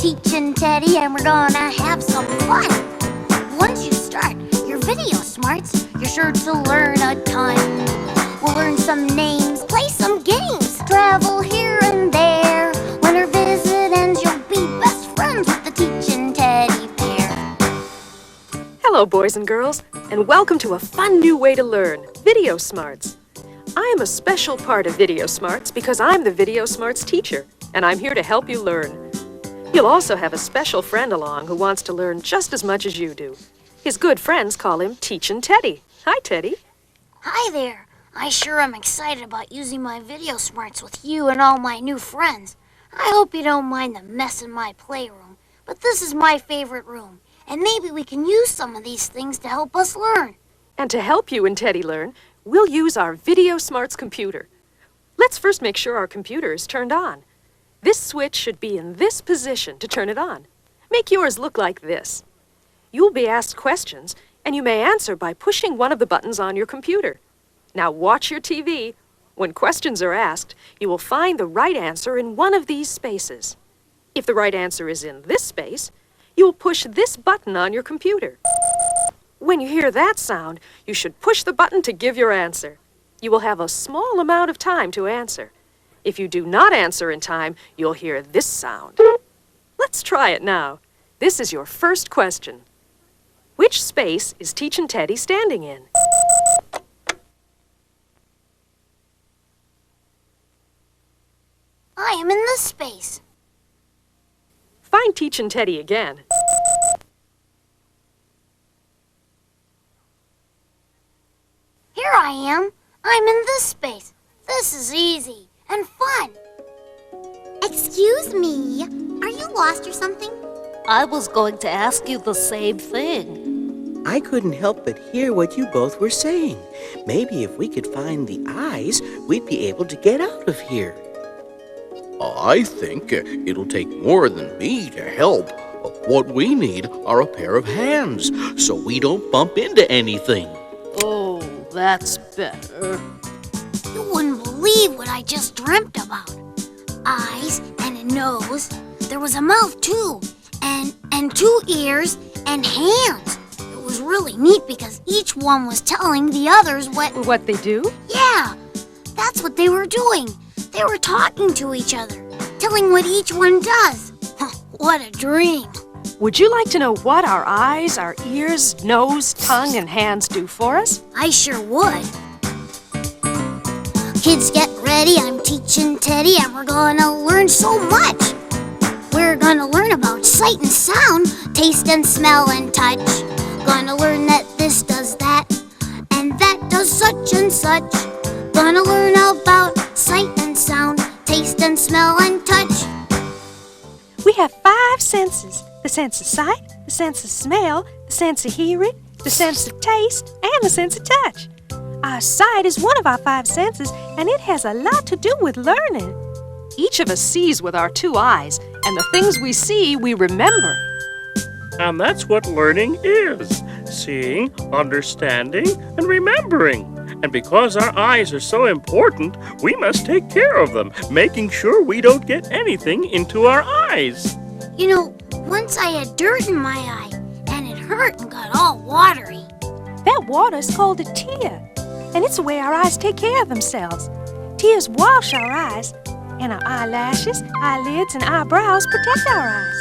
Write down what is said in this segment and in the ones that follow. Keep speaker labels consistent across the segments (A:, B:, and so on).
A: teaching Teddy, and we're gonna have some fun. Once you start your video smarts, you're sure to learn a ton. We'll learn some names, play some games, travel here and there. When our visit ends, you'll be best friends with the teaching Teddy bear.
B: Hello, boys and girls, and welcome to a fun new way to learn, VideoSmarts. I am a special part of VideoSmarts because I'm the VideoSmarts teacher, and I'm here to help you learn. You'll also have a special friend along who wants to learn just as much as you do. His good friends call him Teachin' Teddy. Hi, Teddy.
A: Hi there. I sure am excited about using my VideoSmarts with you and all my new friends. I hope you don't mind the mess in my playroom, but this is my favorite room, and maybe we can use some of these things to help us learn.
B: And to help you and Teddy learn, we'll use our VideoSmarts computer. Let's first make sure our computer is turned on. This switch should be in this position to turn it on. Make yours look like this. You'll be asked questions, and you may answer by pushing one of the buttons on your computer. Now watch your TV. When questions are asked, you will find the right answer in one of these spaces. If the right answer is in this space, you will push this button on your computer. When you hear that sound, you should push the button to give your answer. You will have a small amount of time to answer. If you do not answer in time, you'll hear this sound. Let's try it now. This is your first question. Which space is Teachin' Teddy standing in?
A: I am in this space.
B: Find Teachin' Teddy again.
A: Here I am. I'm in this space. This is easy and fun. Excuse me. Are you lost or something?
C: I was going to ask you the same thing.
D: I couldn't help but hear what you both were saying. Maybe if we could find the eyes, we'd be able to get out of here.
E: I think it'll take more than me to help. What we need are a pair of hands, so we don't bump into anything.
C: Oh, that's better.
A: You wouldn't believe what I just dreamt about. Eyes and a nose. There was a mouth too, and two ears and hands. It was really neat because each one was telling the others
B: What they do?
A: Yeah, that's what they were doing. They were talking to each other, telling what each one does. What a dream.
B: Would you like to know what our eyes, our ears, nose, tongue, and hands do for us?
A: I sure would. Kids, get ready. I'm Teachin' Teddy, and we're gonna learn so much. We're gonna learn about sight and sound, taste and smell and touch. Gonna learn that this does that, and that does such and such. Gonna learn about sight and sound, taste and smell and touch.
B: We have 5 senses. The sense of sight, the sense of smell, the sense of hearing, the sense of taste, and the sense of touch. Our sight is one of our 5 senses, and it has a lot to do with learning. Each of us sees with our 2 eyes, and the things we see, we remember.
F: And that's what learning is. Seeing, understanding, and remembering. And because our eyes are so important, we must take care of them, making sure we don't get anything into our eyes.
A: You know, once I had dirt in my eye, and it hurt and got all watery.
B: That water is called a tear, and it's the way our eyes take care of themselves. Tears wash our eyes, and our eyelashes, eyelids, and eyebrows protect our eyes.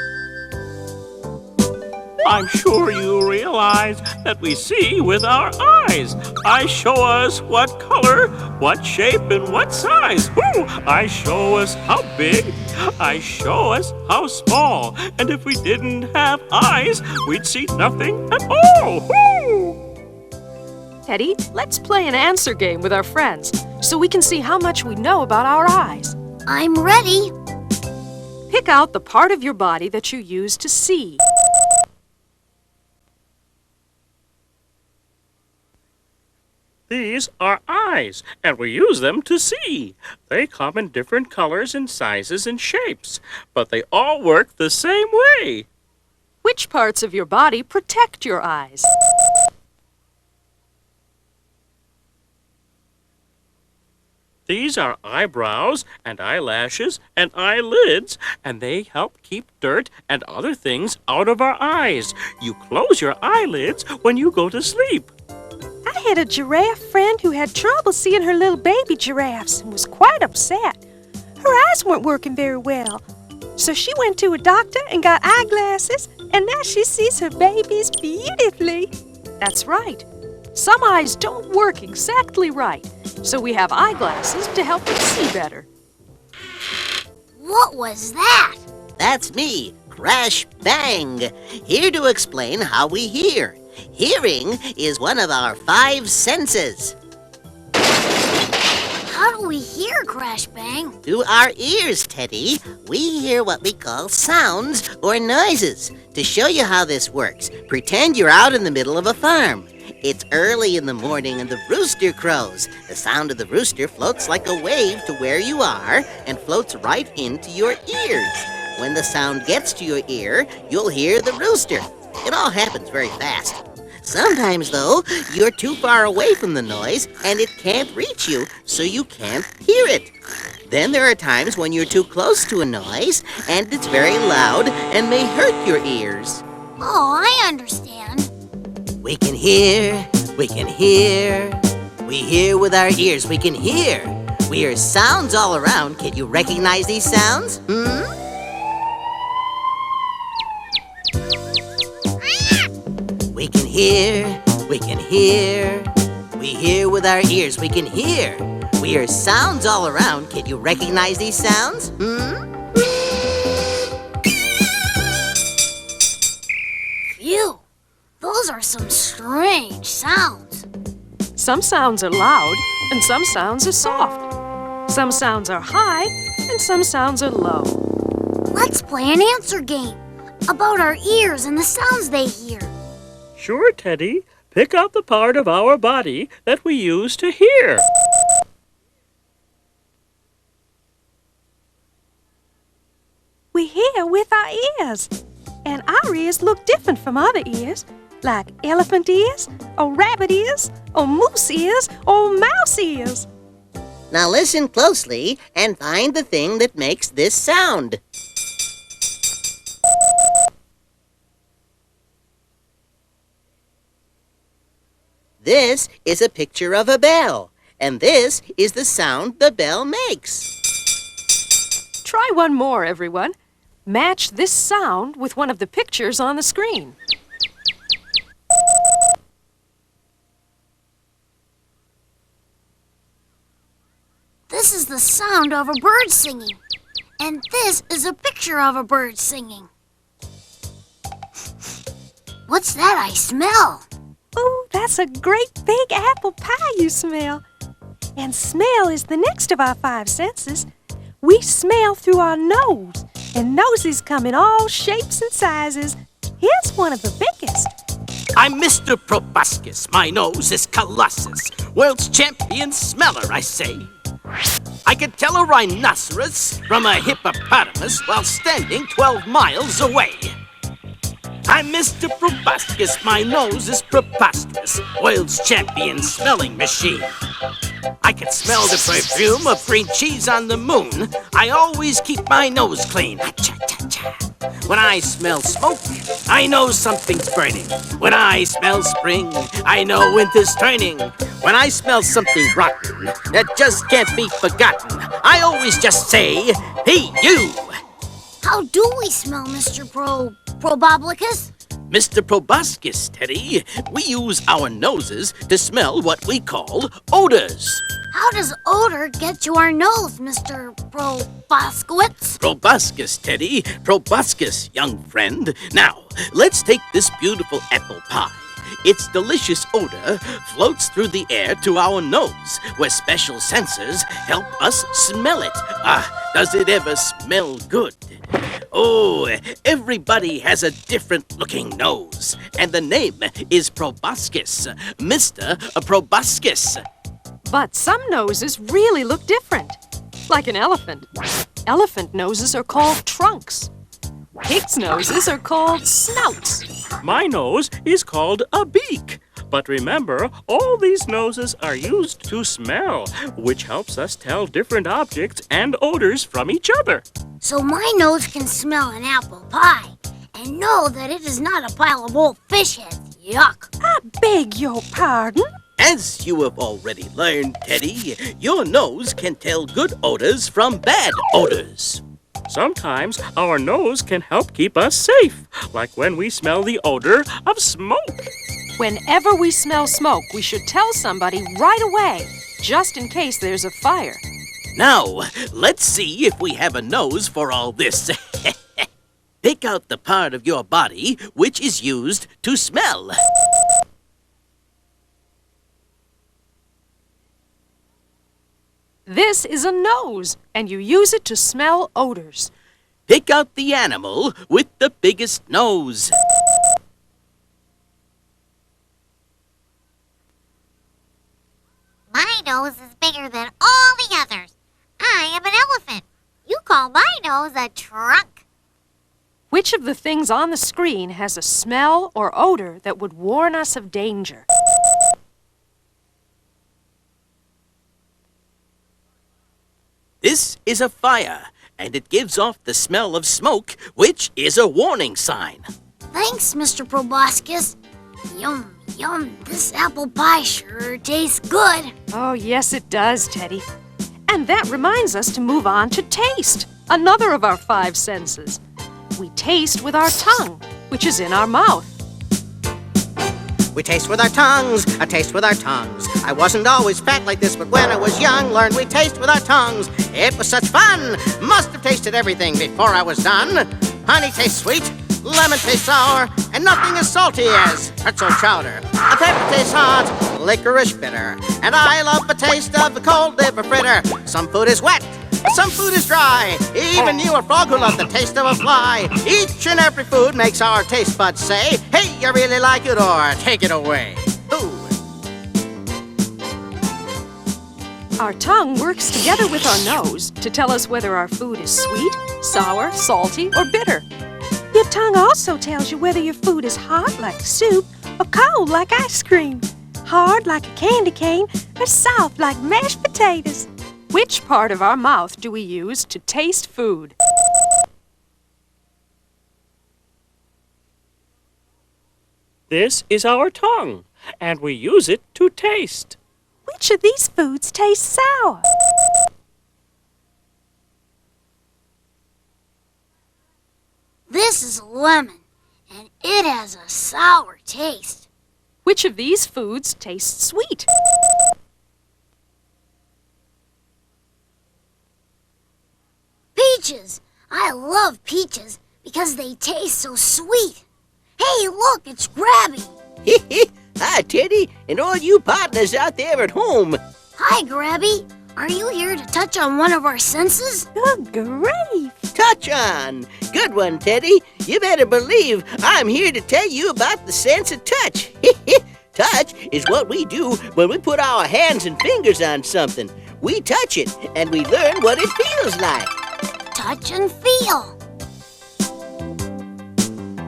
F: I'm sure you realize that we see with our eyes. Eyes show us what color, what shape, and what size. Woo! Eyes show us how big. Eyes show us how small. And if we didn't have eyes, we'd see nothing at all. Woo!
B: Teddy, let's play an answer game with our friends so we can see how much we know about our eyes.
A: I'm ready.
B: Pick out the part of your body that you use to see.
F: These are eyes, and we use them to see. They come in different colors and sizes and shapes, but they all work the same way.
B: Which parts of your body protect your eyes?
F: These are eyebrows and eyelashes and eyelids, and they help keep dirt and other things out of our eyes. You close your eyelids when you go to sleep.
B: I had a giraffe friend who had trouble seeing her little baby giraffes and was quite upset. Her eyes weren't working very well. So she went to a doctor and got eyeglasses, and now she sees her babies beautifully. That's right. Some eyes don't work exactly right, so we have eyeglasses to help us see better.
A: What was that?
G: That's me, Crash Bang, here to explain how we hear. Hearing is one of our 5 senses.
A: How do we hear, Crash Bang?
G: Through our ears, Teddy, we hear what we call sounds or noises. To show you how this works, pretend you're out in the middle of a farm. It's early in the morning and the rooster crows. The sound of the rooster floats like a wave to where you are and floats right into your ears. When the sound gets to your ear, you'll hear the rooster. It all happens very fast. Sometimes, though, you're too far away from the noise and it can't reach you, so you can't hear it. Then there are times when you're too close to a noise and it's very loud and may hurt your ears.
A: Oh, I understand.
G: We can hear, we can hear. We hear with our ears, we can hear. We hear sounds all around. Can you recognize these sounds? We can hear, we can hear. We hear with our ears, we can hear. We hear sounds all around. Can you recognize these sounds?
A: Phew, those are some strange sounds.
B: Some sounds are loud, and some sounds are soft. Some sounds are high, and some sounds are low.
A: Let's play an answer game about our ears and the sounds they hear.
F: Sure, Teddy. Pick out the part of our body that we use to hear.
B: We hear with our ears, and our ears look different from other ears, like elephant ears, or rabbit ears, or moose ears, or mouse ears.
G: Now listen closely and find the thing that makes this sound. This is a picture of a bell, and this is the sound the bell makes.
B: Try one more, everyone. Match this sound with one of the pictures on the screen.
A: This is the sound of a bird singing, and this is a picture of a bird singing. What's that I smell?
B: Ooh, that's a great big apple pie you smell. And smell is the next of our 5 senses. We smell through our nose, and noses come in all shapes and sizes. Here's one of the biggest.
H: I'm Mr. Proboscis. My nose is Colossus. World's champion smeller, I say. I can tell a rhinoceros from a hippopotamus while standing 12 miles away. I'm Mr. Proboscis. My nose is preposterous. World's champion smelling machine. I can smell the perfume of green cheese on the moon. I always keep my nose clean. Cha-cha-cha. When I smell smoke, I know something's burning. When I smell spring, I know winter's turning. When I smell something rotten that just can't be forgotten, I always just say, "Hey, you!"
A: How do we smell, Mr. Proboblicus?
H: Mr. Proboscis, Teddy, we use our noses to smell what we call odors.
A: How does odor get to our nose, Mr. Proboscis?
H: Proboscis, Teddy. Proboscis, young friend. Now, let's take this beautiful apple pie. Its delicious odor floats through the air to our nose, where special sensors help us smell it. Does it ever smell good? Oh, everybody has a different-looking nose, and the name is Proboscis, Mr. Proboscis.
B: But some noses really look different, like an elephant. Elephant noses are called trunks. Pig's noses are called snouts.
F: My nose is called a beak. But remember, all these noses are used to smell, which helps us tell different objects and odors from each other.
A: So my nose can smell an apple pie and know that it is not a pile of old fish heads. Yuck.
B: I beg your pardon?
H: As you have already learned, Teddy, your nose can tell good odors from bad odors.
F: Sometimes our nose can help keep us safe, like when we smell the odor of smoke.
B: Whenever we smell smoke, we should tell somebody right away, just in case there's a fire.
H: Now, let's see if we have a nose for all this. Pick out the part of your body which is used to smell.
B: This is a nose, and you use it to smell odors.
H: Pick out the animal with the biggest nose.
I: My nose is bigger than all the others. I am an elephant. You call my nose a trunk.
B: Which of the things on the screen has a smell or odor that would warn us of danger?
H: This is a fire, and it gives off the smell of smoke, which is a warning sign.
A: Thanks, Mr. Proboscis. Yum, yum, this apple pie sure tastes good.
B: Oh, yes, it does, Teddy. And that reminds us to move on to taste, another of our 5 senses. We taste with our tongue, which is in our mouth.
G: We taste with our tongues, a taste with our tongues. I wasn't always fat like this, but when I was young, learned we taste with our tongues. It was such fun! Must have tasted everything before I was done. Honey tastes sweet, lemon tastes sour, and nothing as salty as pretzel chowder. A pepper tastes hot, licorice bitter, and I love the taste of the cold liver fritter. Some food is wet, some food is dry. Even you, a frog who love the taste of a fly. Each and every food makes our taste buds say, hey, you really like it, or take it away. Ooh.
B: Our tongue works together with our nose to tell us whether our food is sweet, sour, salty, or bitter. Your tongue also tells you whether your food is hot like soup or cold like ice cream, hard like a candy cane, or soft like mashed potatoes. Which part of our mouth do we use to taste food?
F: This is our tongue, and we use it to taste.
B: Which of these foods tastes sour?
A: This is a lemon, and it has a sour taste.
B: Which of these foods tastes sweet?
A: Peaches! I love peaches because they taste so sweet. Hey, look, it's Grabby.
D: Hi, Teddy, and all you partners out there at home.
A: Hi, Grabby. Are you here to touch on one of our senses?
B: Oh, great!
D: Touch on. Good one, Teddy. You better believe I'm here to tell you about the sense of touch. Touch is what we do when we put our hands and fingers on something. We touch it, and we learn what it feels like.
A: Touch and feel.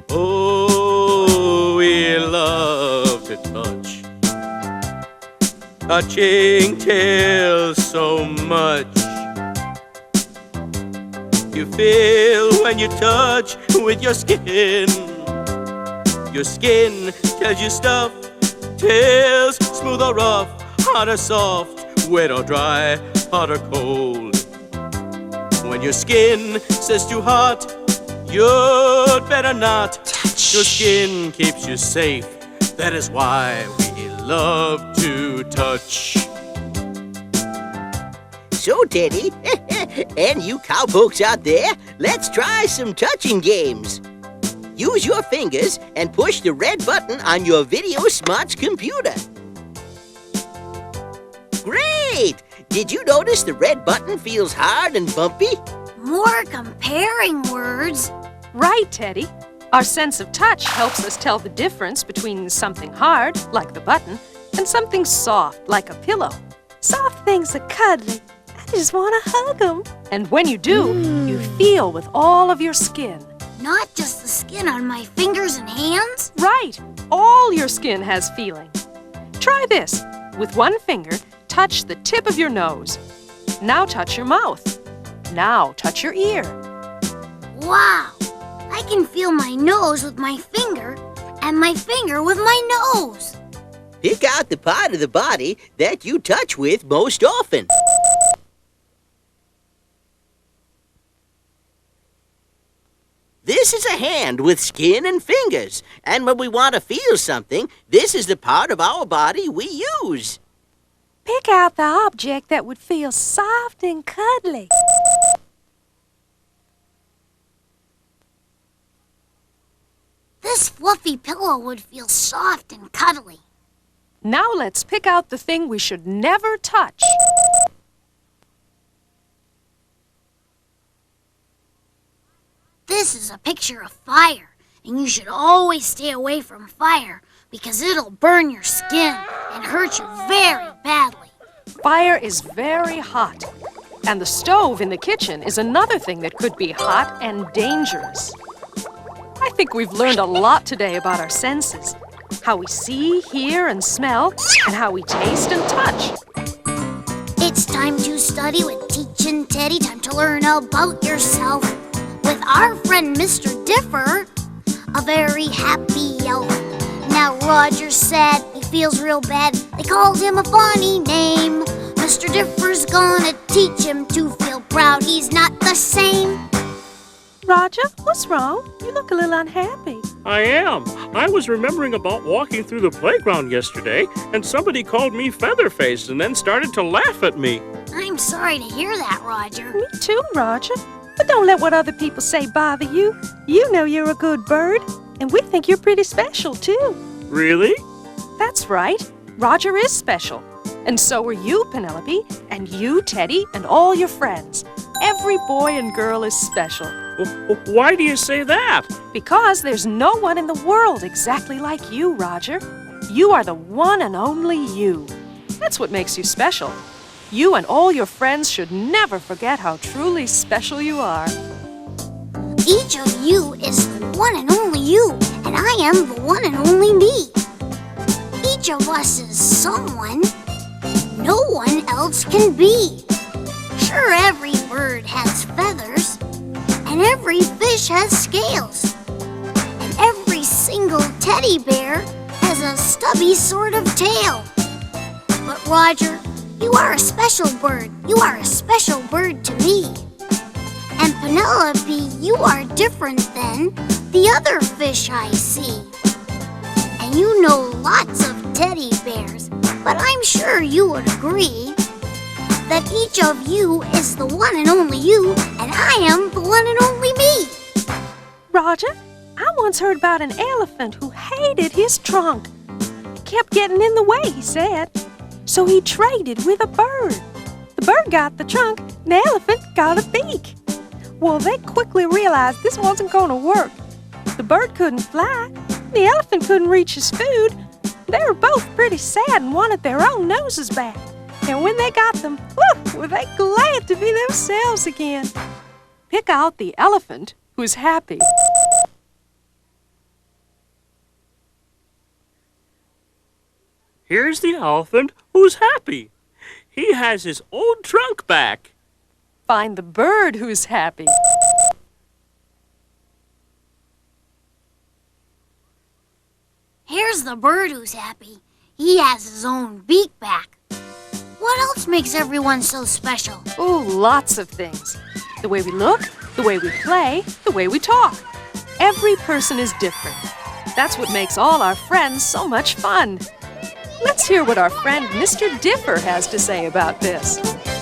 F: Oh, we love to touch. Touching tells so much. You feel when you touch with your skin. Your skin tells you stuff, tells smooth or rough, hot or soft, wet or dry, hot or cold. When your skin says too hot, you'd better not. Your skin keeps you safe. That is why we love to touch.
D: So, Teddy, and you cowpokes out there, let's try some touching games. Use your fingers and push the red button on your VideoSmarts computer. Great! Did you notice the red button feels hard and bumpy?
A: More comparing words.
B: Right, Teddy. Our sense of touch helps us tell the difference between something hard, like the button, and something soft, like a pillow. Soft things are cuddly. I just want to hug them. And when you do, you feel with all of your skin.
A: Not just the skin on my fingers and hands.
B: Right. All your skin has feeling. Try this. With one finger, touch the tip of your nose. Now touch your mouth. Now touch your ear.
A: Wow! I can feel my nose with my finger and my finger with my nose.
D: Pick out the part of the body that you touch with most often. This is a hand with skin and fingers. And when we want to feel something, this is the part of our body we use.
C: Pick out the object that would feel soft and cuddly.
A: This fluffy pillow would feel soft and cuddly.
B: Now let's pick out the thing we should never touch.
A: This is a picture of fire, and you should always stay away from fire because it'll burn your skin and hurt you very badly.
B: Fire is very hot. And the stove in the kitchen is another thing that could be hot and dangerous. I think we've learned a lot today about our senses. How we see, hear, and smell, and how we taste and touch.
A: It's time to study with Teachin' Teddy, time to learn about yourself. With our friend Mr. Differ, a very happy elf. Now Roger said he feels real bad, they called him a funny name. Mr. Differ's gonna teach him to feel proud, he's not the same.
C: Roger, what's wrong? You look a little unhappy.
F: I am. I was remembering about walking through the playground yesterday, and somebody called me Featherface and then started to laugh at me.
A: I'm sorry to hear that, Roger.
C: Me too, Roger. But don't let what other people say bother you. You know you're a good bird, and we think you're pretty special, too.
F: Really?
B: That's right. Roger is special. And so are you, Penelope, and you, Teddy, and all your friends. Every boy and girl is special.
F: Why do you say that?
B: Because there's no one in the world exactly like you, Roger. You are the one and only you. That's what makes you special. You and all your friends should never forget how truly special you are.
A: Each of you is the one and only you, and I am the one and only me. Each of us is someone no one else can be. Sure, every bird has feathers, and every fish has scales, and every single teddy bear has a stubby sort of tail. But Roger, you are a special bird. You are a special bird to me. And Penelope, you are different than the other fish I see. And you know lots of teddy bears, but I'm sure you would agree that each of you is the one and only you, and I am the one and only me.
C: Roger, I once heard about an elephant who hated his trunk. It kept getting in the way, he said. So he traded with a bird. The bird got the trunk, and the elephant got a beak. Well, they quickly realized this wasn't going to work. The bird couldn't fly, the elephant couldn't reach his food. They were both pretty sad and wanted their own noses back. And when they got them, were they glad to be themselves again.
B: Pick out the elephant who's happy.
F: Here's the elephant who's happy. He has his old trunk back.
B: Find the bird who's happy.
A: Here's the bird who's happy. He has his own beak back. What else makes everyone so special?
B: Oh, lots of things. The way we look, the way we play, the way we talk. Every person is different. That's what makes all our friends so much fun. Let's hear what our friend Mr. Differ has to say about this.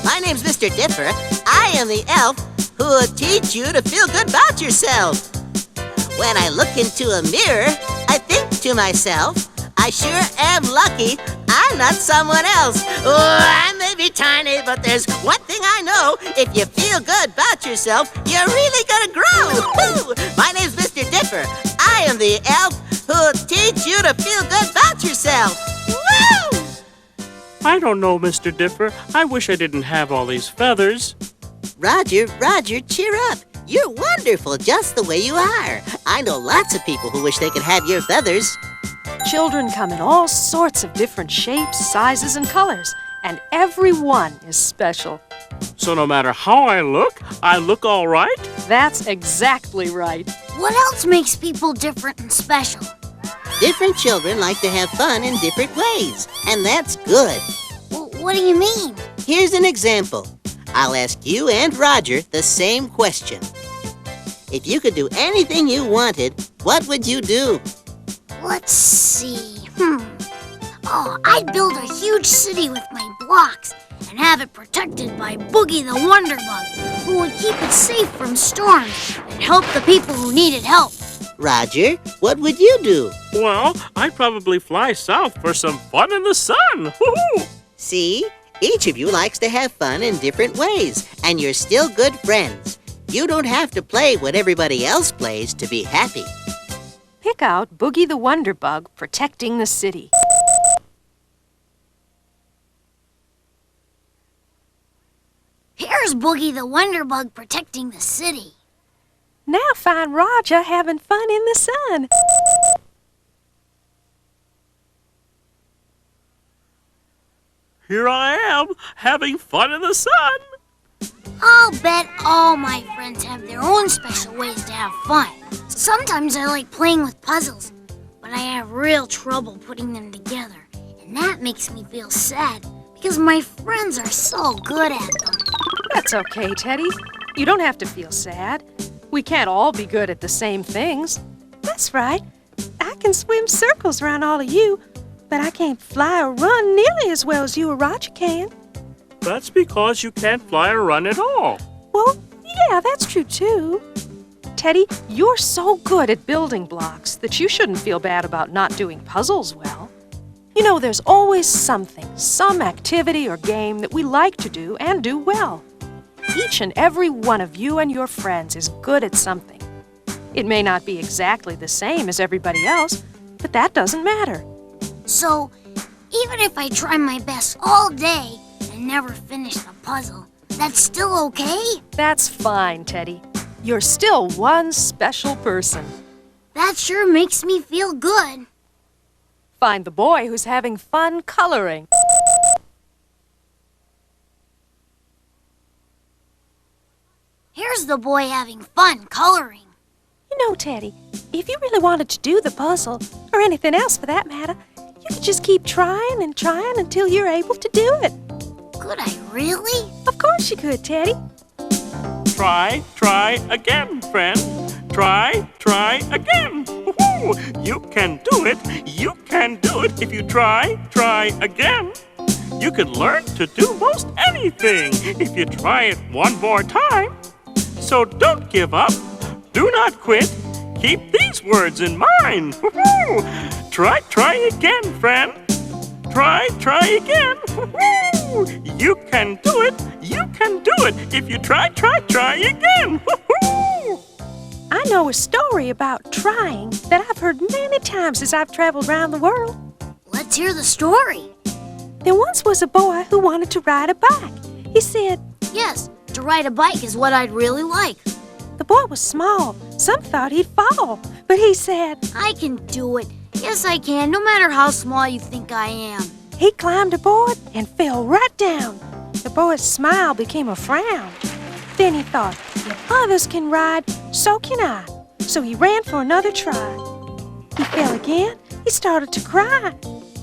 G: My name's Mr. Differ. I am the elf who will teach you to feel good about yourself. When I look into a mirror, I think to myself, I sure am lucky I'm not someone else. Oh, I may be tiny, but there's one thing I know. If you feel good about yourself, you're really gonna grow. Woo! My name's Mr. Differ. I am the elf who'll teach you to feel good about yourself. Woo!
F: I don't know, Mr. Differ. I wish I didn't have all these feathers.
G: Roger, cheer up. You're wonderful just the way you are. I know lots of people who wish they could have your feathers.
B: Children come in all sorts of different shapes, sizes, and colors, and every one is special.
F: So no matter how I look all right?
B: That's exactly right.
A: What else makes people different and special?
G: Different children like to have fun in different ways, and that's good.
A: Well, what do you mean?
G: Here's an example. I'll ask you and Roger the same question. If you could do anything you wanted, what would you do?
A: Let's see. Oh, I'd build a huge city with my blocks and have it protected by Boogie the Wonder Bug, who would keep it safe from storms and help the people who needed help.
G: Roger, what would you do?
F: Well, I'd probably fly south for some fun in the sun. Woo-hoo!
G: See? Each of you likes to have fun in different ways, and you're still good friends. You don't have to play what everybody else plays to be happy.
B: Pick out Boogie the Wonder Bug protecting the city.
A: Here's Boogie the Wonder Bug protecting the city.
C: Now find Roger having fun in the sun.
F: Here I am, having fun in the sun.
A: I'll bet all my friends have their own special ways to have fun. Sometimes I like playing with puzzles, but I have real trouble putting them together. And that makes me feel sad because my friends are so good at them.
B: That's okay, Teddy. You don't have to feel sad. We can't all be good at the same things.
C: That's right. I can swim circles around all of you, but I can't fly or run nearly as well as you or Roger can.
F: That's because you can't fly or run at all.
C: Well, yeah, that's true too.
B: Teddy, you're so good at building blocks that you shouldn't feel bad about not doing puzzles well. You know, there's always something, some activity or game that we like to do and do well. Each and every one of you and your friends is good at something. It may not be exactly the same as everybody else, but that doesn't matter.
A: So, even if I try my best all day and never finish the puzzle, that's still okay?
B: That's fine, Teddy. You're still one special person.
A: That sure makes me feel good.
B: Find the boy who's having fun coloring.
A: Here's the boy having fun coloring.
C: You know, Teddy, if you really wanted to do the puzzle, or anything else for that matter, you could just keep trying and trying until you're able to do it.
A: Could I really?
C: Of course you could, Teddy.
F: Try again, friend. Try again. Woo-hoo! You can do it. You can do it if you try again. You can learn to do most anything if you try it one more time. So don't give up. Do not quit. Keep these words in mind. Woo-hoo! Try again, friend. Try again. Woo-hoo! You can do it. You can do it if you try again. Woo-hoo!
C: I know a story about trying that I've heard many times as I've traveled around the world.
A: Let's hear the story.
C: There once was a boy who wanted to ride a bike. He said,
A: Yes, to ride a bike is what I'd really like.
C: the boy was small. Some thought he'd fall, but he said,
A: I can do it. Yes, I can, no matter how small you think I am.
C: he climbed aboard and fell right down. The boy's smile became a frown. Then he thought, if others can ride, so can I. So he ran for another try. He fell again. He started to cry.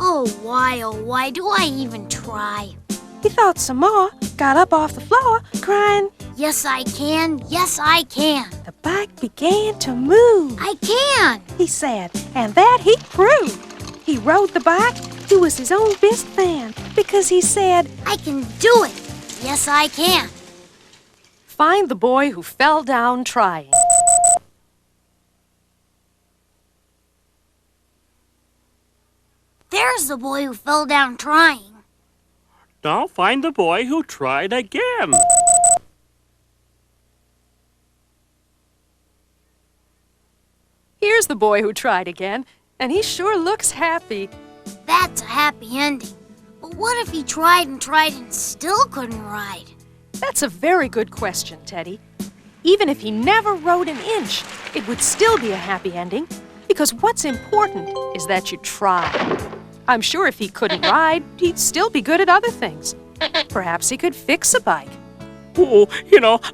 A: Oh, why do I even try?
C: He thought some more, got up off the floor, crying.
A: Yes, I can. Yes, I can.
C: The bike began to move.
A: I can.
C: He said, and that he proved. He rode the bike. He was his own best man because he said,
A: I can do it. Yes, I can.
B: Find the boy who fell down trying.
A: There's the boy who fell down trying.
F: Now find the boy who tried again.
B: Here's the boy who tried again, and he sure looks happy.
A: That's a happy ending. But what if he tried and still couldn't ride?
B: That's a very good question, Teddy. Even if he never rode an inch, it would still be a happy ending,
C: Because what's important is that you try. I'm sure if he couldn't ride, he'd still be good at other things. Perhaps he could fix a bike.
F: Oh,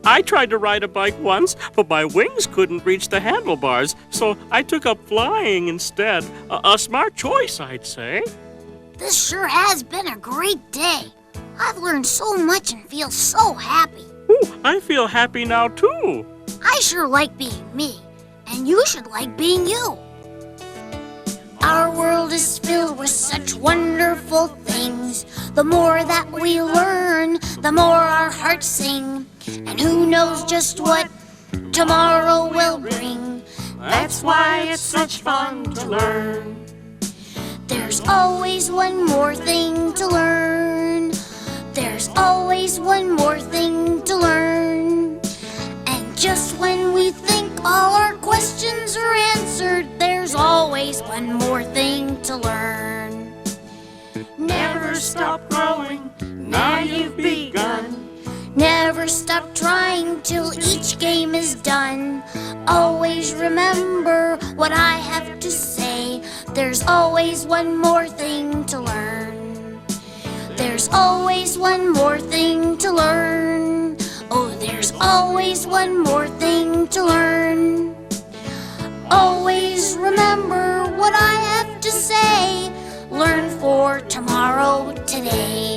F: I tried to ride a bike once, but my wings couldn't reach the handlebars, so I took up flying instead. A smart choice, I'd say.
A: This sure has been a great day. I've learned so much and feel so happy.
F: Ooh, I feel happy now, too.
A: I sure like being me, and you should like being you. Our world is filled with such wonderful things. The more that we learn, the more our hearts sing. And who knows just what tomorrow will bring.
F: That's why it's such fun to learn.
A: There's always one more thing to learn. There's always one more thing to learn. And just when we think all our questions are answered, there's always one more thing to learn.
F: Never stop growing, now you've begun.
A: Never stop trying till each game is done. Always remember what I have to say. There's always one more thing to learn. There's always one more thing to learn. Oh, there's always one more thing to learn. Always remember what I have to say. Learn for tomorrow today.